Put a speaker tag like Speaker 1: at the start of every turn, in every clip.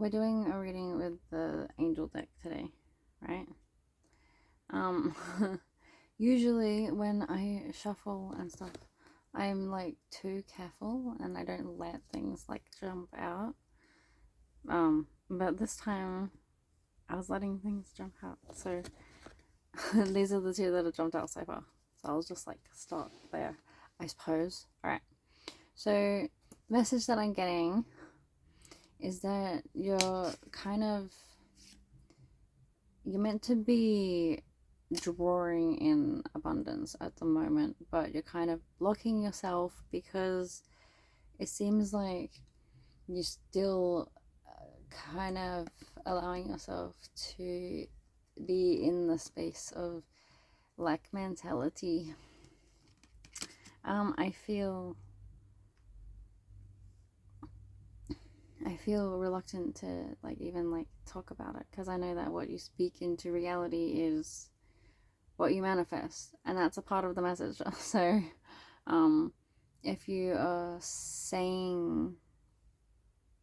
Speaker 1: we're doing a reading with the angel deck today, right? Um, Usually when I shuffle and stuff, I'm like too careful and I don't let things like jump out. But this time I was letting things jump out. So these are the two that have jumped out so far. So I'll just like start there, I suppose. Alright. So the message that I'm getting is that you're meant to be drawing in abundance at the moment, but you're kind of blocking yourself because it seems like you're still kind of allowing yourself to be in the space of lack mentality. I feel reluctant to like even like talk about it because I know that what you speak into reality is what you manifest, and that's a part of the message. So um if you are saying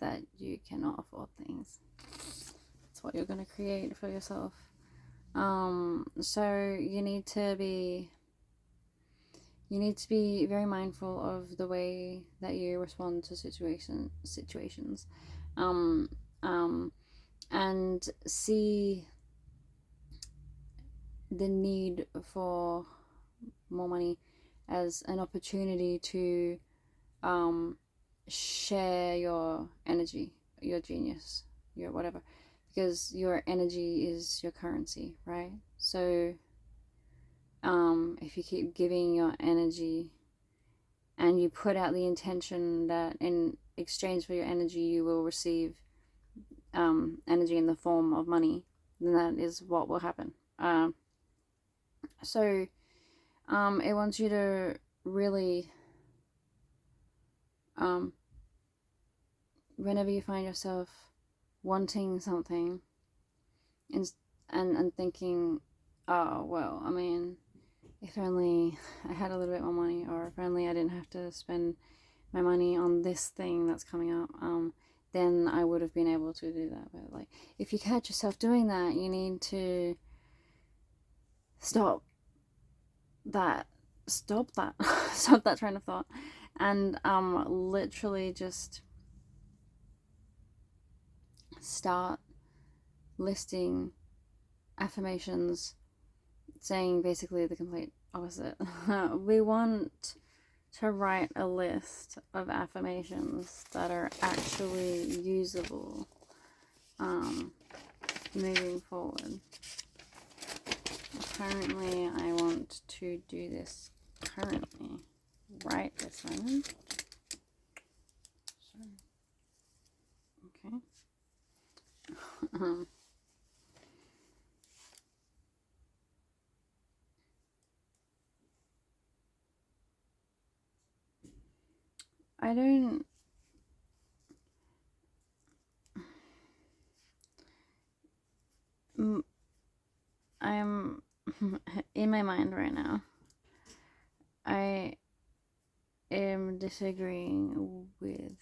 Speaker 1: that you cannot afford things, that's what you're going to create for yourself. So you need to be very mindful of the way that you respond to situations, um, um, and see the need for more money as an opportunity to um, share your energy, your genius, your whatever, because your energy is your currency, right? So if you keep giving your energy and you put out the intention that in exchange for your energy you will receive energy in the form of money, then that is what will happen. So it wants you to really, um, whenever you find yourself wanting something and and thinking, oh well, I mean, if only I had a little bit more money, or if only I didn't have to spend my money on this thing that's coming up, then I would have been able to do that. But like, if you catch yourself doing that, you need to stop that, stop that, stop that train of thought, and literally just start listing affirmations saying basically the complete opposite. We want to write a list of affirmations that are actually usable moving forward. Currently, I want to do this currently, right this moment. So, okay. I don't. I'm in my mind right now. I am disagreeing with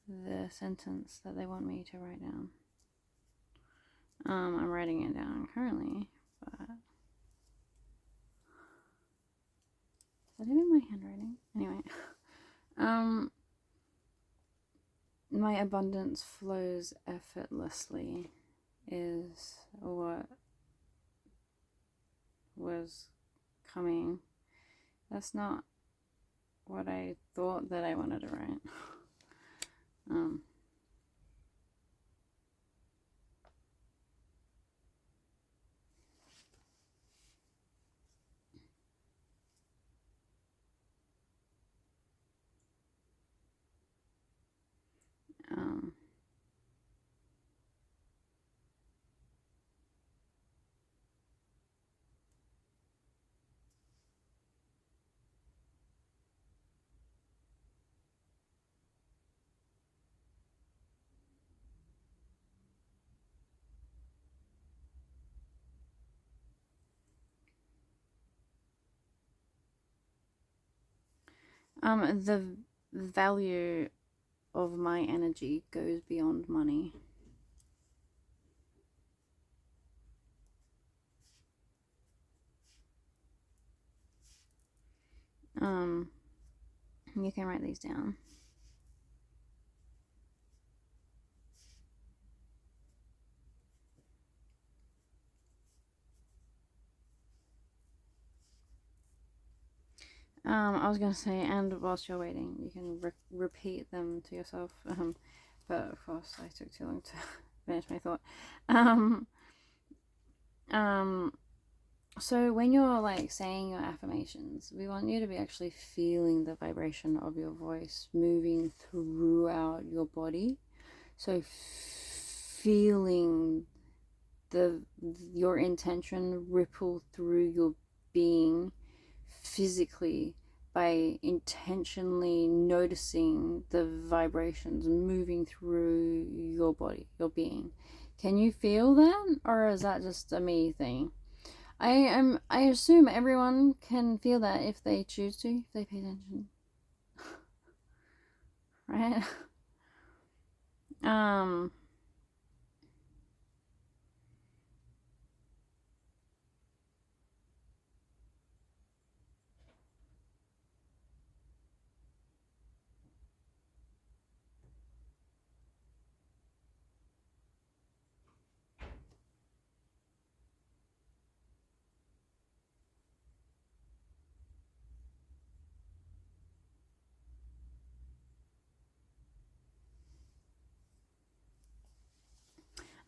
Speaker 1: the sentence that they want me to write down. I'm writing it down currently, but is that even my handwriting? Anyway, my abundance flows effortlessly is what was coming. That's not what I thought that I wanted to write. um, um, the value of my energy goes beyond money. You can write these down. I was gonna say, and whilst you're waiting, you can repeat them to yourself. But of course, I took too long to finish my thought. Um, um, so when you're like saying your affirmations, we want you to be actually feeling the vibration of your voice moving throughout your body. So feeling your intention ripple through your being physically by intentionally noticing the vibrations moving through your body, your being. Can you feel that, or is that just a me thing? I assume everyone can feel that if they choose to, if they pay attention. Right? um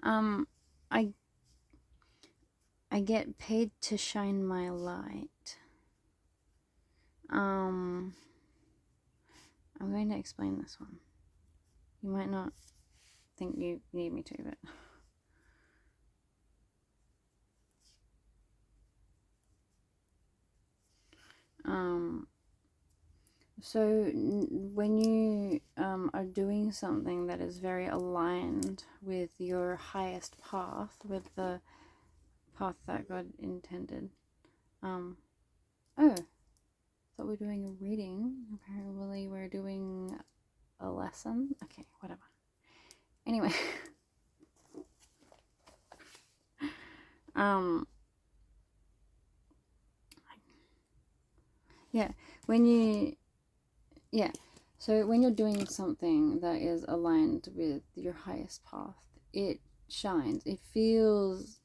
Speaker 1: um I I get paid to shine my light. I'm going to explain this one. You might not think you need me to, but so when you are doing something that is very aligned with your highest path, with the path that God intended. Oh, thought we were doing a reading. Apparently, we're doing a lesson. Okay, whatever. Anyway, yeah, when you, yeah, so when you're doing something that is aligned with your highest path, it shines. It feels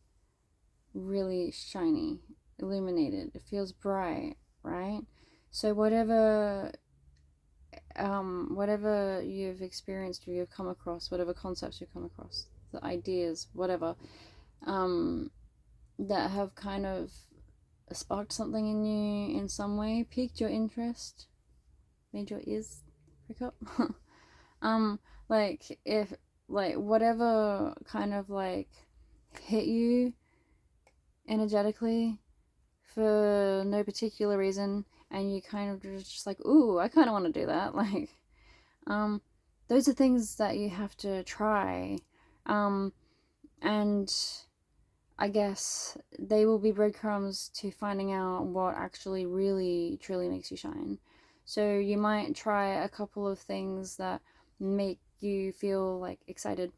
Speaker 1: really shiny, illuminated. It feels bright, right? So whatever you've experienced or you've come across, whatever concepts you've come across, the ideas, whatever, that have kind of sparked something in you in some way, piqued your interest, made your ears prick up. Like if like whatever kind of like hit you energetically for no particular reason, and you kind of just like, ooh, I kind of want to do that. Like, those are things that you have to try, and I guess they will be breadcrumbs to finding out what actually really truly makes you shine. So you might try a couple of things that make you feel like excited,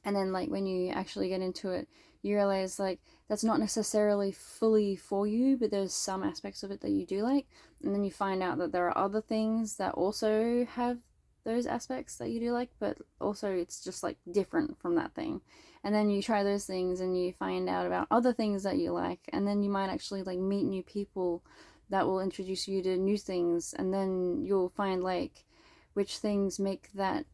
Speaker 1: and then like when you actually get into it, you realize like that's not necessarily fully for you, but there's some aspects of it that you do like, and then you find out that there are other things that also have those aspects that you do like, but also it's just like different from that thing. And then you try those things and you find out about other things that you like, and then you might actually like meet new people that will introduce you to new things, and then you'll find like which things make that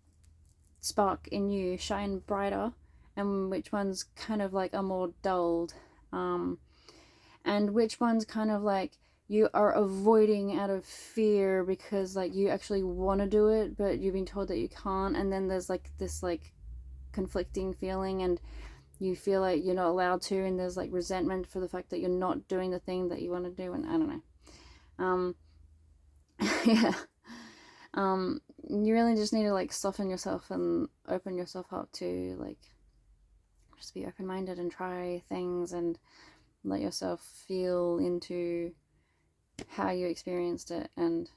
Speaker 1: spark in you shine brighter, and which ones kind of like are more dulled, and which ones kind of like you are avoiding out of fear because like you actually want to do it but you've been told that you can't, and then there's like this like conflicting feeling, and you feel like you're not allowed to, and there's like resentment for the fact that you're not doing the thing that you want to do, and I don't know. Yeah. You really just need to like soften yourself and open yourself up to like just be open-minded and try things and let yourself feel into how you experienced it. And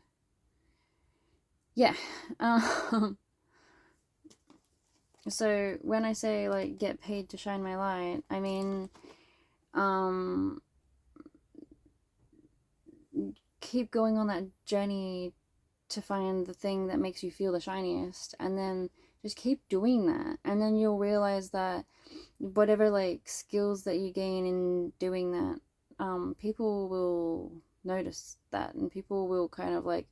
Speaker 1: yeah. So when I say like get paid to shine my light, I mean keep going on that journey to find the thing that makes you feel the shiniest, and then just keep doing that, and then you'll realize that whatever like skills that you gain in doing that, people will notice that, and people will kind of like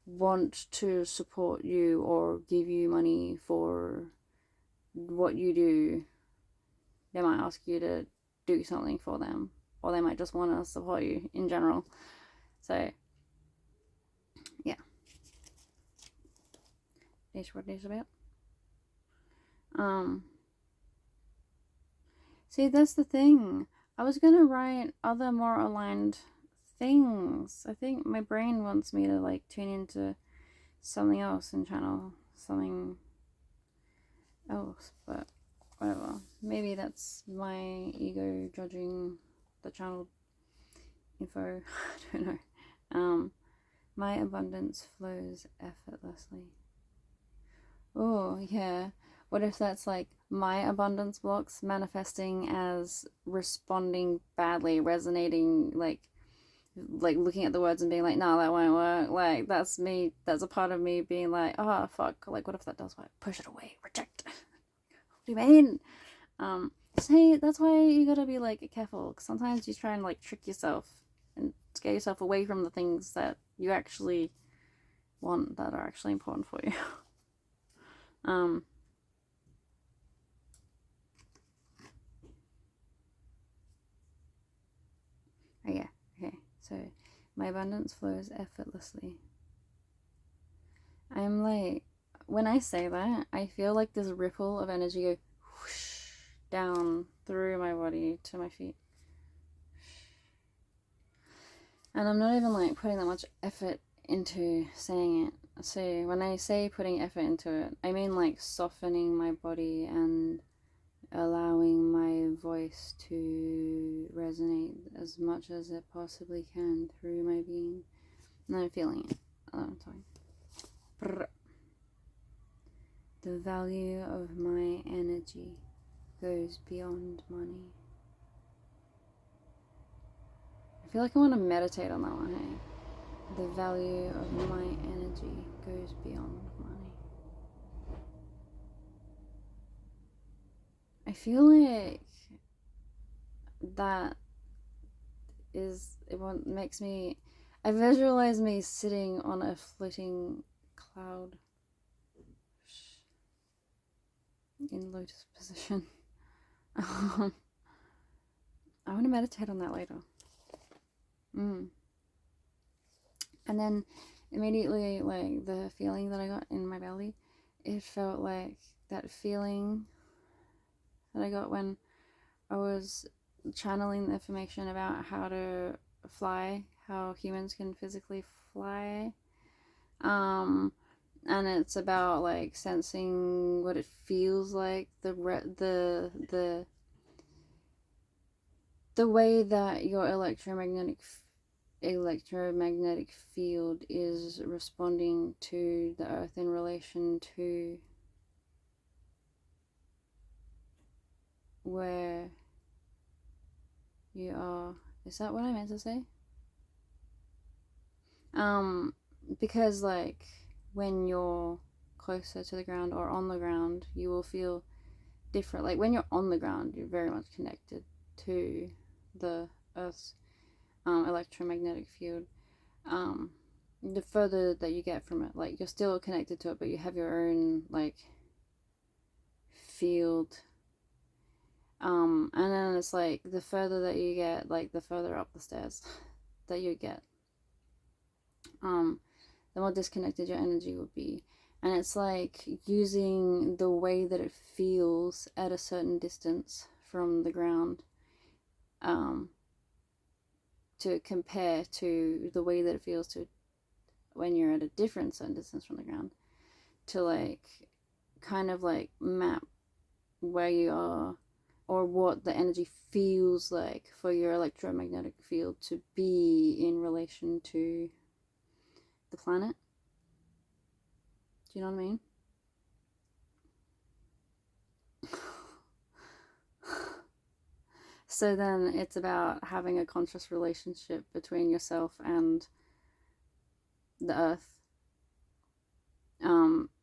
Speaker 1: want to support you or give you money for what you do. They might ask you to do something for them, or they might just want to support you in general. So yeah, that's what it's about. See, that's the thing. I was gonna write other more aligned things. I think my brain wants me to like tune into something else and channel something else, but whatever. Maybe that's my ego judging the channel info. I don't know. My abundance flows effortlessly. Oh, yeah. What if that's like my abundance blocks manifesting as responding badly, resonating like looking at the words and being like, no, that won't work. Like that's me. That's a part of me being like, oh fuck. Like what if that does work? Push it away. Reject. What do you mean? See, that's why you gotta be like careful. Cause sometimes you try and like trick yourself and scare yourself away from the things that you actually want, that are actually important for you. Oh yeah, okay. So my abundance flows effortlessly. I'm like, when I say that, I feel like this ripple of energy go whoosh down through my body to my feet. And I'm not even like putting that much effort into saying it. So when I say putting effort into it, I mean like softening my body and allowing my voice to resonate as much as it possibly can through my being. And I'm feeling it. Oh, I'm talking. The value of my energy goes beyond money. I feel like I want to meditate on that one, hey? The value of my energy goes beyond money. I feel like that is, it makes me, I visualize me sitting on a floating cloud in lotus position. I want to meditate on that later. And then immediately, like the feeling that I got in my belly, it felt like that feeling that I got when I was channeling the information about how to fly, how humans can physically fly. And it's about like sensing what it feels like, the way that your electromagnetic field is responding to the earth in relation to where you are. Is that what I meant to say? Because like when you're closer to the ground or on the ground, you will feel different. Like when you're on the ground, you're very much connected to the earth's electromagnetic field. The further that you get from it, like you're still connected to it, but you have your own like field. And then it's like the further that you get, like the further up the stairs that you get, the more disconnected your energy will be. And it's like using the way that it feels at a certain distance from the ground, to compare to the way that it feels to when you're at a different certain distance from the ground, to like kind of like map where you are or what the energy feels like for your electromagnetic field to be in relation to the planet. Do you know what I mean? So then it's about having a conscious relationship between yourself and the earth,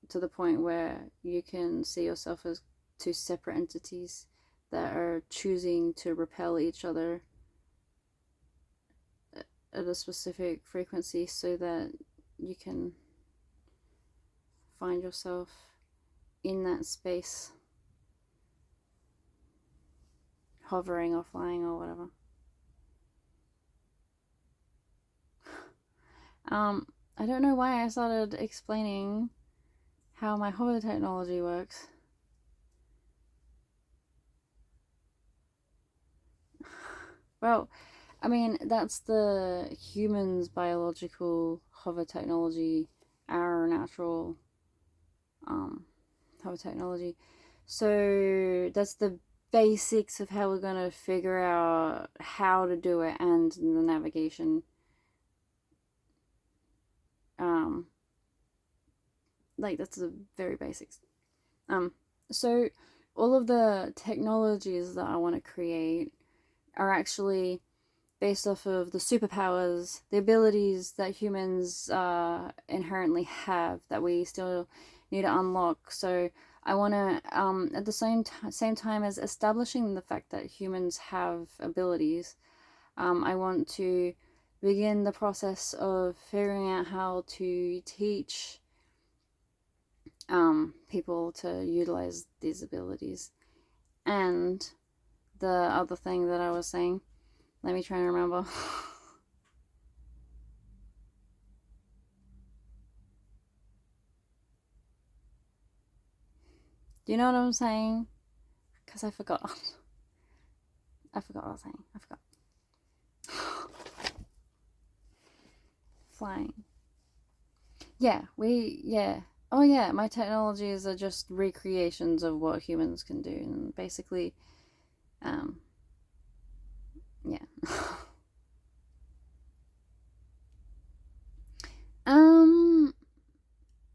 Speaker 1: to the point where you can see yourself as two separate entities that are choosing to repel each other at a specific frequency so that you can find yourself in that space, hovering or flying or whatever. I don't know why I started explaining how my hover technology works. Well, I mean, that's the human's biological hover technology, our natural hover technology. So that's the basics of how we're going to figure out how to do it and the navigation. Like, that's the very basics. So all of the technologies that I want to create are actually based off of the superpowers, the abilities that humans inherently have that we still need to unlock. So I want to, at the same time as establishing the fact that humans have abilities, I want to begin the process of figuring out how to teach people to utilize these abilities. And the other thing that I was saying, let me try and remember. Do you know what I'm saying? Because I forgot. I forgot what I was saying. I forgot. Flying. Yeah. Oh yeah, my technologies are just recreations of what humans can do, and basically, yeah. um,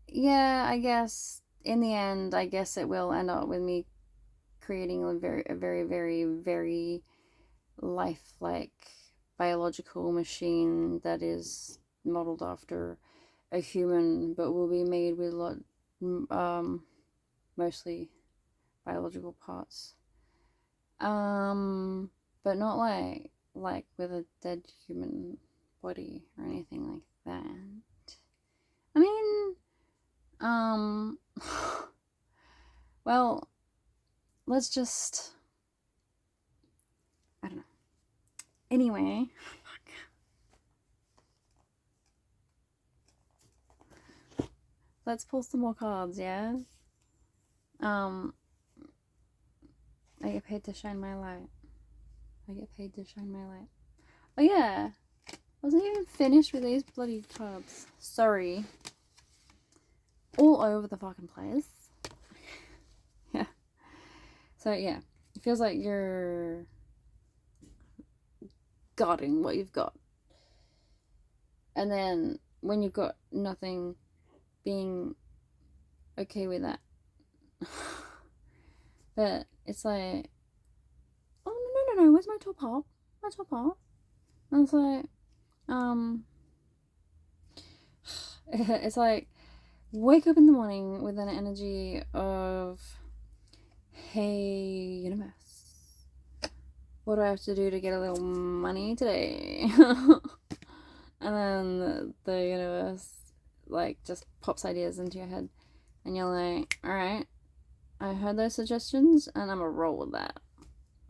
Speaker 1: yeah, I guess in the end, I guess it will end up with me creating a very, very, very lifelike biological machine that is modeled after a human, but will be made with mostly biological parts. But not like with a dead human body or anything like that. I mean, well, let's just, I don't know. Anyway, let's pull some more cards, yeah? I get paid to shine my light. I get paid to shine my light. Oh yeah, wasn't even finished with these bloody cards. Sorry. All over the fucking place. Yeah. So yeah, it feels like you're guarding what you've got. And then when you've got nothing, being okay with that. But it's like, oh no, where's my top half? My top half. And it's like, it's like, wake up in the morning with an energy of, hey, universe, what do I have to do to get a little money today? And then the universe, like, just pops ideas into your head. And you're like, alright, I heard those suggestions, and I'm gonna roll with that.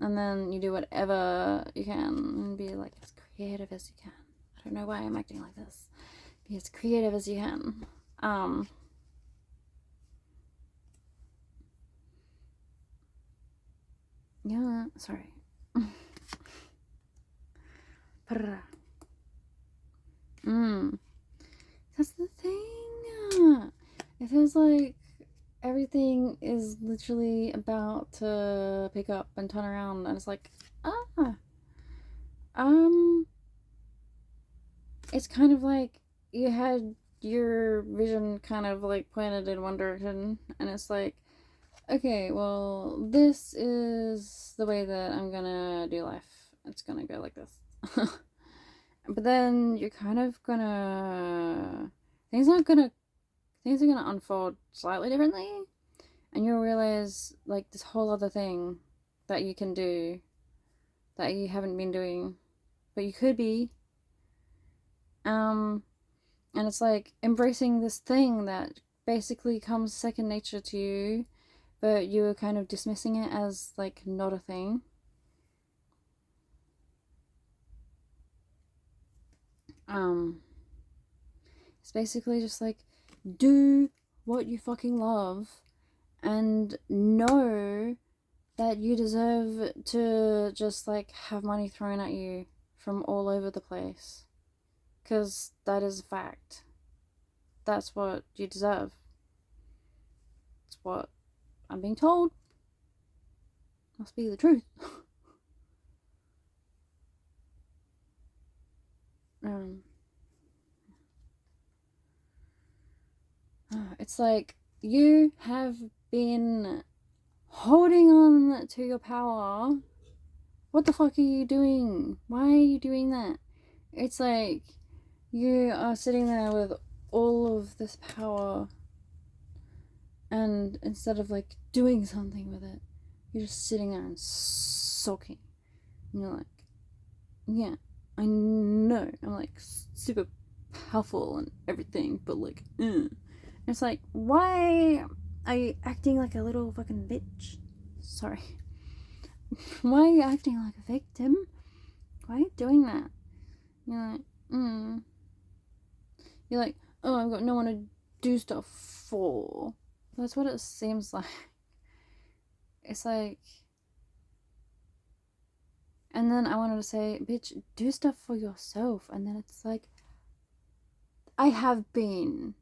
Speaker 1: And then you do whatever you can and be like as creative as you can. I don't know why I'm acting like this. Be as creative as you can. Yeah, sorry. That's the thing. It feels like everything is literally about to pick up and turn around, and it's like, it's kind of like you had your vision kind of like pointed in one direction, and it's like, okay, well, this is the way that I'm gonna do life. It's gonna go like this. But then you're kind of gonna things are gonna unfold slightly differently, and you'll realize like this whole other thing that you can do that you haven't been doing, but you could be. And it's like embracing this thing that basically comes second nature to you, but you were kind of dismissing it as like not a thing. It's basically just like do what you fucking love and know that you deserve to just like have money thrown at you from all over the place. Because that is a fact. That's what you deserve. It's what I'm being told. Must be the truth. It's like you have been holding on to your power. What the fuck are you doing? Why are you doing that? It's like you are sitting there with all of this power, and instead of like doing something with it, you're just sitting there and sulking. And you're like, yeah, I know I'm like super powerful and everything, but like, it's like, why are you acting like a little fucking bitch? Sorry. Why are you acting like a victim? Why are you doing that? You're like, You're like, oh, I've got no one to do stuff for. That's what it seems like. It's like, and then I wanted to say, bitch, do stuff for yourself. And then it's like, I have been.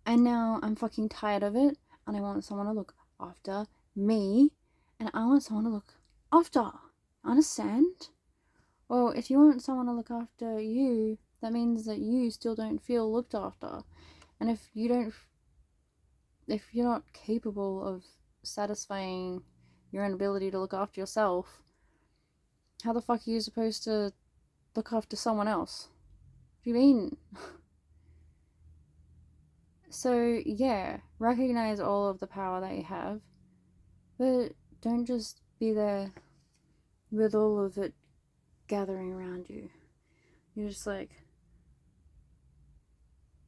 Speaker 1: And now I'm fucking tired of it. And I want someone to look after me. And I want someone to look after. Understand? Well, if you want someone to look after you, that means that you still don't feel looked after. And if you're not capable of satisfying your own ability to look after yourself, how the fuck are you supposed to look after someone else? What do you mean? So, yeah, recognize all of the power that you have, but don't just be there with all of it gathering around you. You're just like,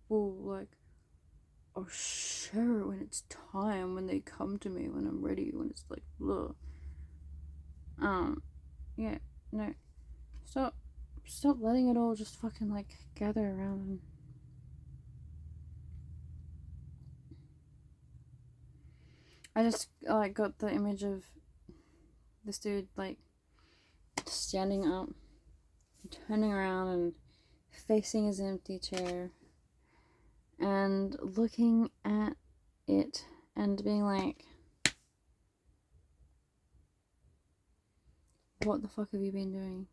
Speaker 1: well, like, I'll share it when it's time, when they come to me, when I'm ready, when it's like, look. Yeah, no. Stop letting it all just fucking like gather around. I just like got the image of this dude like standing up, turning around and facing his empty chair and looking at it and being like, what the fuck have you been doing?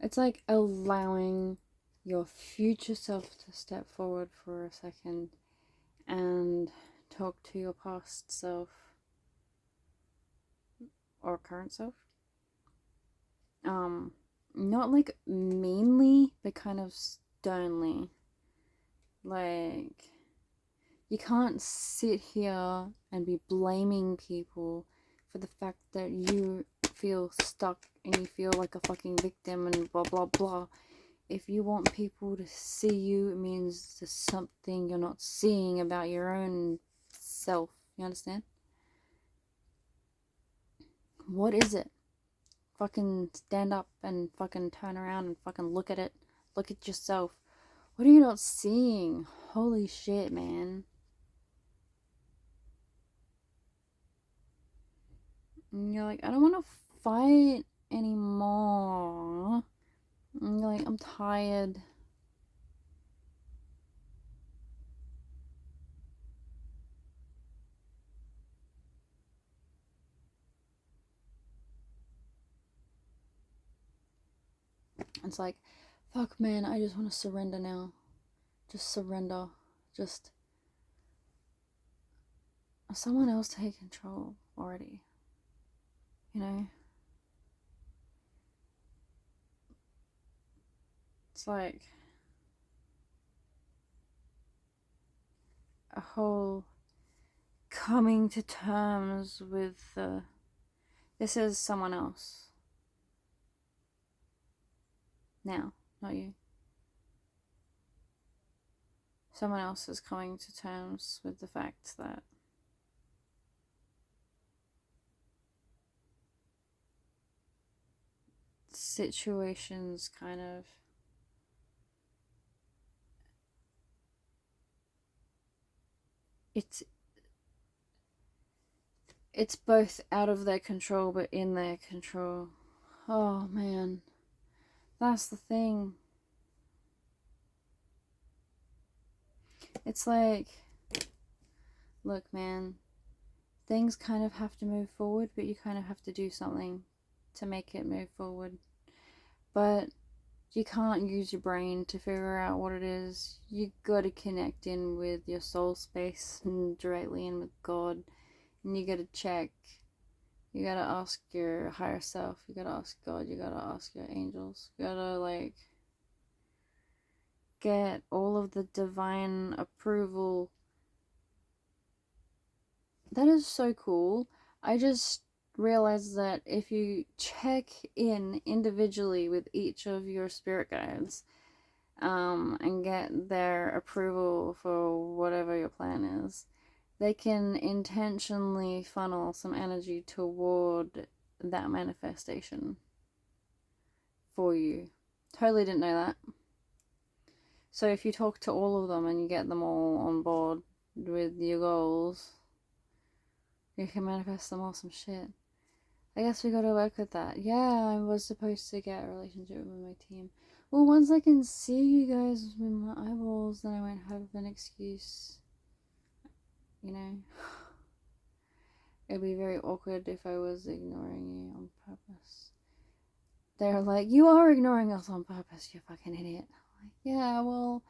Speaker 1: It's like allowing your future self to step forward for a second and talk to your past self or current self. Not like meanly, but kind of sternly. Like, you can't sit here and be blaming people for the fact that you feel stuck and you feel like a fucking victim and blah blah blah. If you want people to see you, it means there's something you're not seeing about your own self. You understand? What is it? Fucking stand up and fucking turn around and fucking look at it. Look at yourself. What are you not seeing? Holy shit, man. And you're like, I don't want to fight anymore. And you're like, I'm tired. It's like, fuck, man, I just want to surrender now. Just surrender. Just someone else take control already. You know? It's like, a whole coming to terms with this is someone else now, not you. Someone else is coming to terms with the fact that situations kind of it's both out of their control but in their control. Oh man, that's the thing. It's like, look man, things kind of have to move forward, but you kind of have to do something to make it move forward. But you can't use your brain to figure out what it is. You gotta connect in with your soul space and directly in with God. And you gotta check. You gotta ask your higher self. You gotta ask God. You gotta ask your angels. You gotta, like, get all of the divine approval. That is so cool. I just realized that if you check in individually with each of your spirit guides, and get their approval for whatever your plan is, they can intentionally funnel some energy toward that manifestation for you. Totally didn't know that. So if you talk to all of them and you get them all on board with your goals, you can manifest some awesome shit. I guess we gotta work with that. Yeah, I was supposed to get a relationship with my team. Well, once I can see you guys with my eyeballs, then I won't have an excuse. You know? It'd be very awkward if I was ignoring you on purpose. They're like, you are ignoring us on purpose, you fucking idiot. I'm like, yeah, well,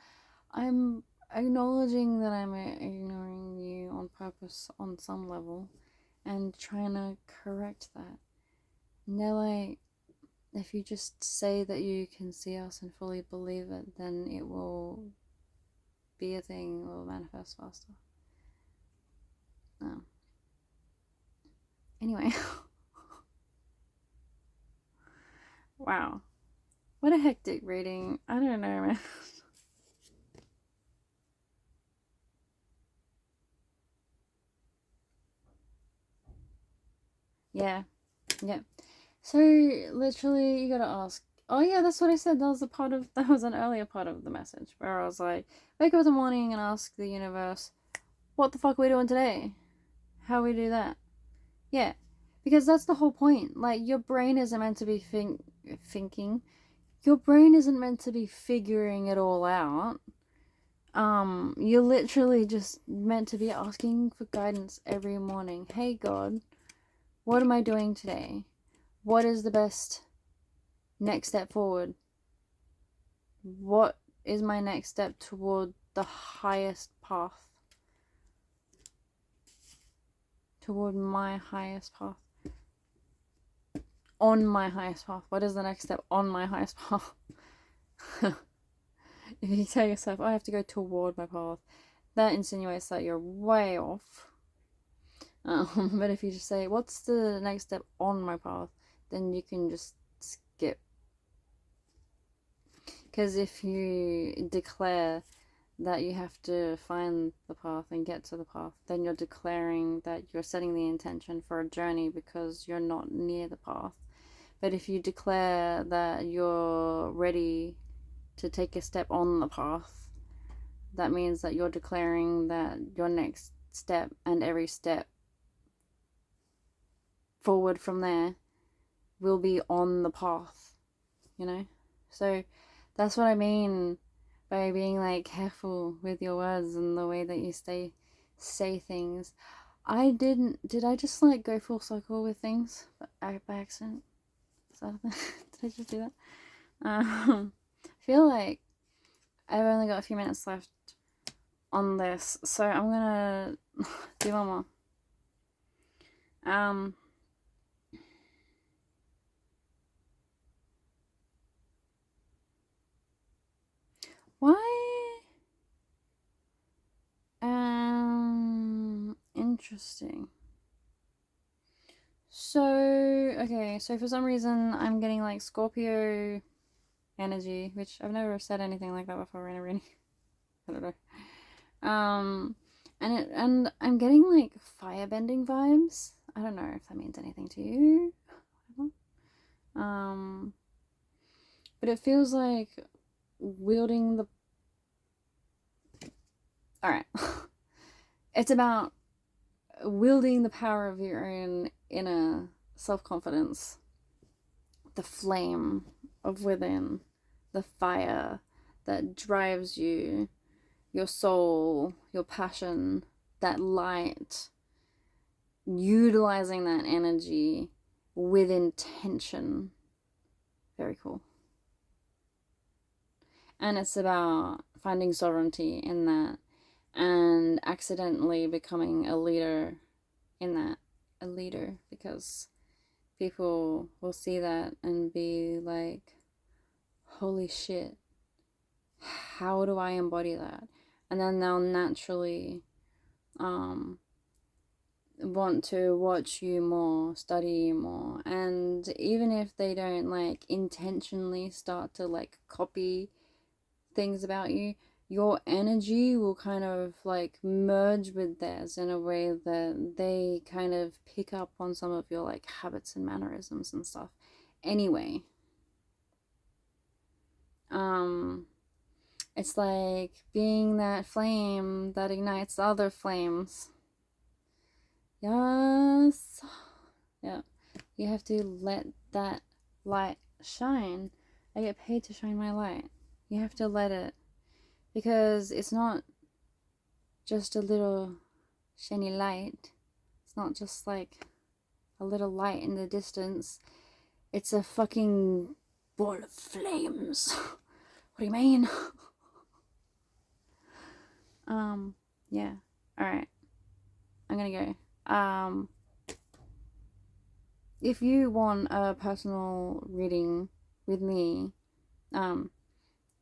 Speaker 1: I'm acknowledging that I'm ignoring you on purpose on some level and trying to correct that. And they're like, if you just say that you can see us and fully believe it, then it will be a thing, it will manifest faster. No. Anyway. Wow. What a hectic reading. I don't know, man. Yeah. Yeah. So, literally, you gotta ask. Oh, yeah, that's what I said. That was an earlier part of the message where I was like, wake up in the morning and ask the universe, what the fuck are we doing today? How we do that? Yeah. Because that's the whole point. Like, your brain isn't meant to be thinking. Your brain isn't meant to be figuring it all out. You're literally just meant to be asking for guidance every morning. Hey, God, what am I doing today? What is the best next step forward? What is my next step toward the highest path? Toward my highest path. On my highest path. What is the next step on my highest path? If you tell yourself, I have to go toward my path, that insinuates that you're way off. But if you just say, what's the next step on my path, then you can just skip. Because if you declare that you have to find the path and get to the path, then you're declaring that you're setting the intention for a journey because you're not near the path. But if you declare that you're ready to take a step on the path, that means that you're declaring that your next step and every step forward from there will be on the path, you know? So that's what I mean by being like careful with your words and the way that you say things. Did I just like go full circle with things by accident? Is that a thing? Did I just do that? I feel like I've only got a few minutes left on this, so I'm gonna do one more. Why Interesting. So, okay, so for some reason I'm getting like Scorpio energy, which I've never said anything like that before in a reading. I don't know. And I'm getting like firebending vibes. I don't know if that means anything to you. Um, but it feels like wielding the. All right, it's about wielding the power of your own inner self confidence, the flame of within, the fire that drives you, your soul, your passion, that light, utilizing that energy with intention. Very cool. And it's about finding sovereignty in that and accidentally becoming a leader in that. A leader, because people will see that and be like, holy shit, how do I embody that? And then they'll naturally want to watch you more, study you more. And even if they don't like intentionally start to like copy things about you, your energy will kind of like merge with theirs in a way that they kind of pick up on some of your like habits and mannerisms and stuff. Anyway, it's like being that flame that ignites other flames. Yes. Yeah. You have to let that light shine. I get paid to shine my light. You have to let it. Because it's not just a little shiny light. It's not just like a little light in the distance. It's a fucking ball of flames. What do you mean? Yeah. Alright. I'm gonna go. If you want a personal reading with me,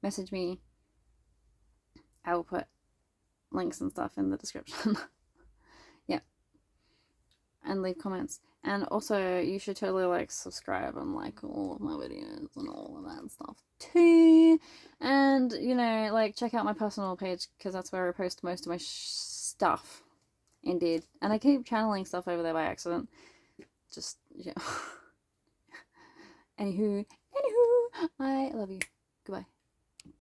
Speaker 1: message me. I will put links and stuff in the description. Yeah. And leave comments. And also, you should totally like subscribe and like all of my videos and all of that stuff too. And you know, like check out my personal page because that's where I post most of my stuff. Indeed. And I keep channeling stuff over there by accident. Just yeah. Anywho, I love you. Goodbye.